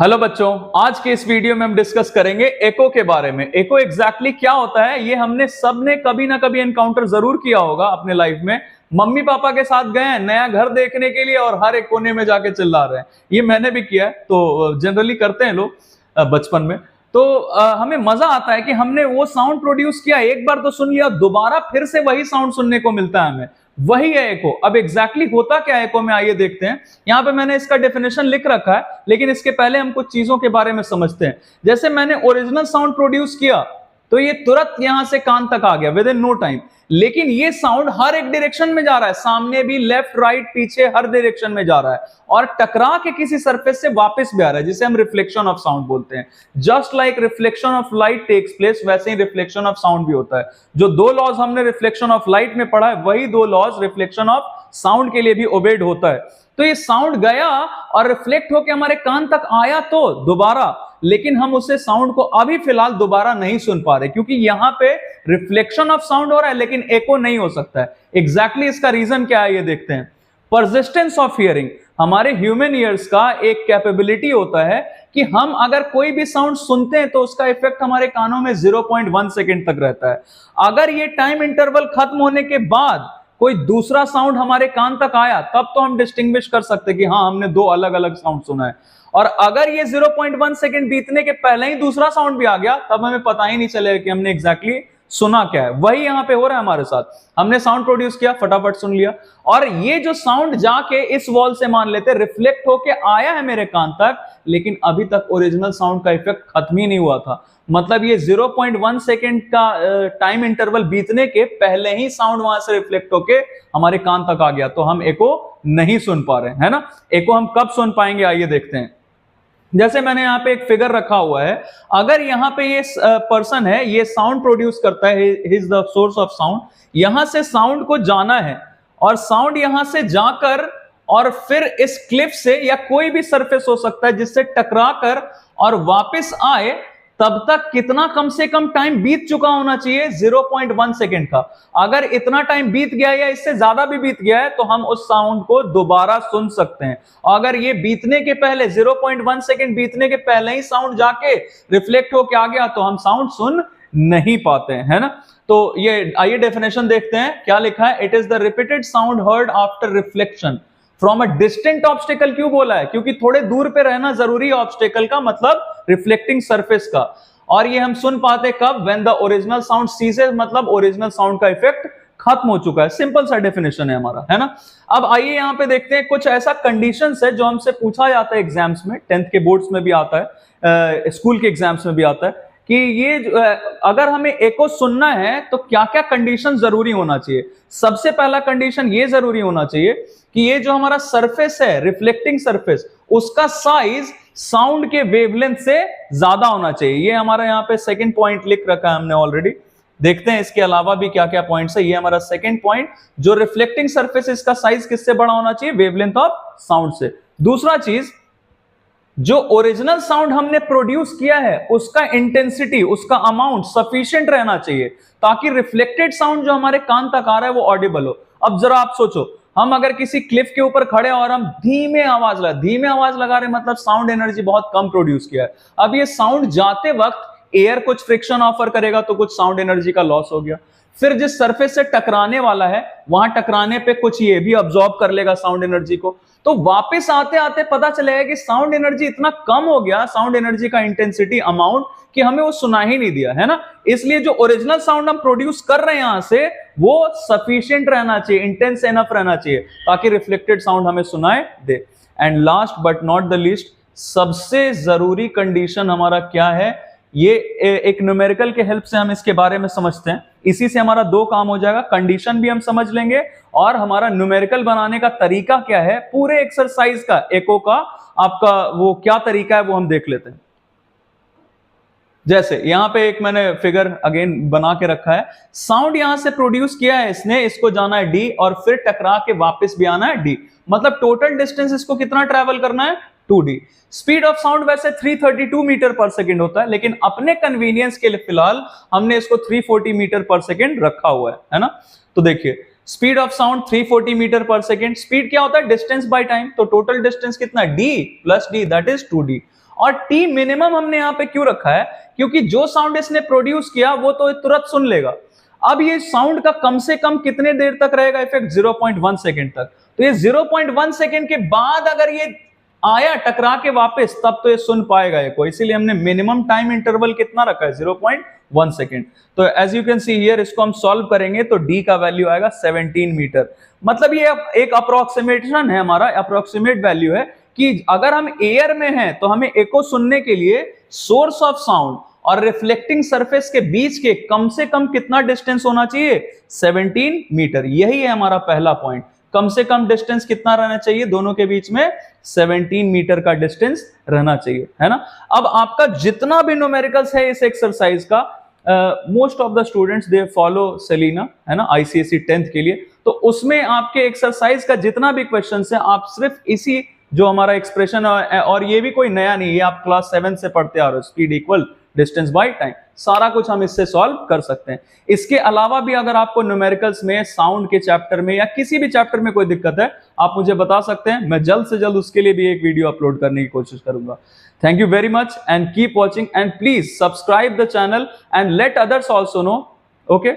Hello बच्चों, आज के इस वीडियो में हम डिस्कस करेंगे एको के बारे में। एको एग्जैक्टली क्या होता है ये हमने सबने कभी ना कभी एनकाउंटर जरूर किया होगा अपने लाइफ में। मम्मी पापा के साथ गए हैं नया घर देखने के लिए और हर एक कोने में जाके चिल्ला रहे हैं। ये मैंने भी किया है, तो जनरली करते हैं लोग बचपन में। तो हमें मजा आता है कि हमने वो साउंड प्रोड्यूस किया, एक बार तो सुन लिया, दोबारा फिर से वही साउंड सुनने को मिलता है हमें। वही है एको। अब एग्जैक्टली होता क्या है एको में, आइए देखते हैं। यहां पे मैंने इसका डेफिनेशन लिख रखा है, लेकिन इसके पहले हम कुछ चीजों के बारे में समझते हैं। जैसे मैंने ओरिजिनल साउंड प्रोड्यूस किया तो ये तुरंत यहां से कान तक आ गया विद इन नो टाइम, लेकिन ये साउंड हर एक डायरेक्शन में जा रहा है, सामने भी, लेफ्ट राइट पीछे, हर डायरेक्शन में जा रहा है और टकरा के किसी सरफेस से वापस भी आ रहा है, जिसे हम रिफ्लेक्शन ऑफ साउंड बोलते हैं। Just like reflection of light takes place, वैसे ही रिफ्लेक्शन ऑफ साउंड भी होता है। जो दो लॉज हमने रिफ्लेक्शन ऑफ लाइट में पढ़ा है, वही दो लॉज रिफ्लेक्शन ऑफ साउंड के लिए भी ओबेड होता है। तो ये साउंड गया और रिफ्लेक्ट होकर हमारे कान तक आया तो दोबारा, लेकिन हम उसे साउंड को अभी फिलहाल दोबारा नहीं सुन पा रहे, क्योंकि यहां पे रिफ्लेक्शन ऑफ साउंड हो रहा है लेकिन एको नहीं हो सकता है। एग्जैक्टली इसका रीजन क्या है ये देखते हैं। परसिस्टेंस ऑफ हियरिंग, हमारे ह्यूमन ईयर्स का एक कैपेबिलिटी होता है कि हम अगर कोई भी साउंड सुनते हैं तो उसका इफेक्ट हमारे कानों में 0.1 सेकेंड तक रहता है। अगर ये टाइम इंटरवल खत्म होने के बाद कोई दूसरा साउंड हमारे कान तक आया, तब तो हम डिस्टिंग्विश कर सकते कि हाँ, हमने दो अलग अलग साउंड सुना है। और अगर ये 0.1 सेकेंड बीतने के पहले ही दूसरा साउंड भी आ गया, तब हमें पता ही नहीं चलेगा कि हमने एग्जैक्टली सुना क्या है। वही यहां पे हो रहा है हमारे साथ। हमने साउंड प्रोड्यूस किया, फटाफट सुन लिया, और ये जो साउंड जाके इस वॉल से मान लेते रिफ्लेक्ट होके आया है मेरे कान तक, लेकिन अभी तक ओरिजिनल साउंड का इफेक्ट खत्म ही नहीं हुआ था। मतलब ये 0.1 सेकेंड का टाइम इंटरवल बीतने के पहले ही साउंड वहां से रिफ्लेक्ट होके हमारे कान तक आ गया, तो हम एको नहीं सुन पा रहे हैं, है ना। एको हम कब सुन पाएंगे, आइए देखते हैं। जैसे मैंने यहाँ पे एक फिगर रखा हुआ है, अगर यहाँ पे ये पर्सन है, ये साउंड प्रोड्यूस करता है, his the source of sound, यहां से साउंड को जाना है और साउंड यहां से जाकर और फिर इस क्लिफ से या कोई भी सरफेस हो सकता है जिससे टकरा कर और वापस आए, तब तक कितना कम से कम टाइम बीत चुका होना चाहिए, 0.1 सेकेंड का। अगर इतना टाइम बीत गया या इससे ज्यादा भी बीत गया है तो हम उस साउंड को दोबारा सुन सकते हैं। अगर ये बीतने के पहले 0.1 सेकेंड बीतने के पहले ही साउंड जाके रिफ्लेक्ट होके आ गया तो हम साउंड सुन नहीं पाते हैं, है ना। तो ये आइए डेफिनेशन देखते हैं क्या लिखा है। It is the repeated sound heard after reflection from a distant obstacle. क्यों बोला है? क्योंकि थोड़े दूर पे रहना जरूरी है ऑब्स्टेकल का, मतलब रिफ्लेक्टिंग सरफेस का। और ये हम सुन पाते कब? When the original sound ceases, मतलब ओरिजिनल साउंड का इफेक्ट खत्म हो चुका है। सिंपल सा डेफिनेशन है हमारा, है ना। अब आइए यहां पे देखते हैं कुछ ऐसा कंडीशंस है जो हमसे पूछा जाता है एग्जाम्स में, 10th के बोर्ड्स में भी आता है, स्कूल के एग्जाम्स में भी आता है कि ये अगर हमें एको सुनना है तो क्या क्या कंडीशन जरूरी होना चाहिए। सबसे पहला कंडीशन ये जरूरी होना चाहिए कि ये जो हमारा सरफेस है, रिफ्लेक्टिंग सरफेस, उसका साइज साउंड के वेवलेंथ से ज्यादा होना चाहिए। ये हमारा यहाँ पे सेकंड पॉइंट लिख रखा है हमने ऑलरेडी। देखते हैं इसके अलावा भी क्या क्या पॉइंट्स है। ये हमारा सेकंड पॉइंट, जो रिफ्लेक्टिंग सरफेस, इसका साइज किससे बड़ा होना चाहिए? वेवलेंथ ऑफ साउंड से। दूसरा चीज, जो ओरिजिनल साउंड हमने प्रोड्यूस किया है उसका इंटेंसिटी, उसका अमाउंट सफिशिएंट रहना चाहिए ताकि रिफ्लेक्टेड साउंड जो हमारे कान तक आ रहा है वो ऑडिबल हो। अब जरा आप सोचो, हम अगर किसी क्लिफ के ऊपर खड़े और हम धीमे आवाज लगा रहे, मतलब साउंड एनर्जी बहुत कम प्रोड्यूस किया है। अब ये साउंड जाते वक्त एयर कुछ फ्रिक्शन ऑफर करेगा तो कुछ साउंड एनर्जी का लॉस हो गया। फिर जिस सरफेस से टकराने वाला है वहां टकराने पे कुछ ये भी अब्सॉर्ब कर लेगा साउंड एनर्जी को, तो वापस आते आते पता चलेगा कि साउंड एनर्जी इतना कम हो गया, साउंड एनर्जी का इंटेंसिटी अमाउंट, कि हमें वो सुना ही नहीं दिया, है ना। इसलिए जो ओरिजिनल साउंड हम प्रोड्यूस कर रहे हैं यहां से, वो सफिशिएंट रहना चाहिए, इंटेंस एनफ रहना चाहिए ताकि रिफ्लेक्टेड साउंड हमें सुनाए दे। And last but not the least, सबसे जरूरी कंडीशन हमारा क्या है, ये एक न्यूमेरिकल के हेल्प से हम इसके बारे में समझते हैं। इसी से हमारा दो काम हो जाएगा, कंडीशन भी हम समझ लेंगे और हमारा न्यूमेरिकल बनाने का तरीका क्या है, पूरे एक्सरसाइज का, एको का आपका वो क्या तरीका है वो हम देख लेते हैं। जैसे यहां पे एक मैंने फिगर अगेन बना के रखा है। साउंड यहां से प्रोड्यूस किया है इसने, इसको जाना है डी और फिर टकरा के वापस भी आना है डी, मतलब टोटल डिस्टेंस इसको कितना ट्रेवल करना है? 2d। स्पीड ऑफ साउंड वैसे 332 मीटर पर सेकेंड होता है, लेकिन अपने कन्वीनियंस के लिए फिलहाल हमने इसको 340 मीटर पर सेकेंड रखा हुआ है ना। तो देखिए, स्पीड ऑफ साउंड 340 मीटर पर सेकेंड। स्पीड क्या होता है? Distance by time. तो टोटल डिस्टेंस कितना? d plus d, that is 2d। और टी मिनिमम हमने यहाँ पे क्यों रखा है, क्योंकि जो साउंड इसने प्रोड्यूस किया वो तो तुरंत सुन लेगा। अब ये साउंड का कम से कम कितने देर तक रहेगा इफेक्ट, 0.1 सेकेंड तक। तो ये 0.1 सेकेंड के बाद अगर ये आया टकरा के वापस, तब तो ये सुन पाएगा ये को, इसीलिए हमने मिनिमम टाइम इंटरवल कितना रखा है, 0.1 सेकेंड। तो as you can see here, इसको हम सॉल्व करेंगे तो डी का वैल्यू आएगा 17 मीटर। मतलब ये एक अप्रोक्सीमेशन है, हमारा अप्रोक्सीमेट वैल्यू है कि अगर हम एयर में हैं तो हमें एको सुनने के लिए सोर्स ऑफ साउंड और रिफ्लेक्टिंग सरफेस के बीच के कम से कम कितना डिस्टेंस होना चाहिए, 17 मीटर। यही है हमारा पहला पॉइंट, कम से कम डिस्टेंस कितना रहना चाहिए दोनों के बीच में, 17 मीटर का डिस्टेंस रहना चाहिए, है ना। अब आपका जितना भी न्यूमेरिकल्स है इस एक्सरसाइज का, most of the students they follow Selina, है ना, आईसीएसई 10th के लिए। तो उसमें आपके एक्सरसाइज का जितना भी क्वेश्चन है, आप सिर्फ इसी जो हमारा एक्सप्रेशन, और ये भी कोई नया नहीं है, आप क्लास 7 से पढ़ते आ रहे हो, speed equal distance by time, सारा कुछ हम इससे सॉल्व कर सकते हैं। इसके अलावा भी अगर आपको न्यूमेरिकल्स में, साउंड के चैप्टर में या किसी भी चैप्टर में कोई दिक्कत है, आप मुझे बता सकते हैं, मैं जल्द से जल्द उसके लिए भी एक वीडियो अपलोड करने की कोशिश करूंगा। Thank you very much and keep watching and please subscribe the channel and let others also know. Okay.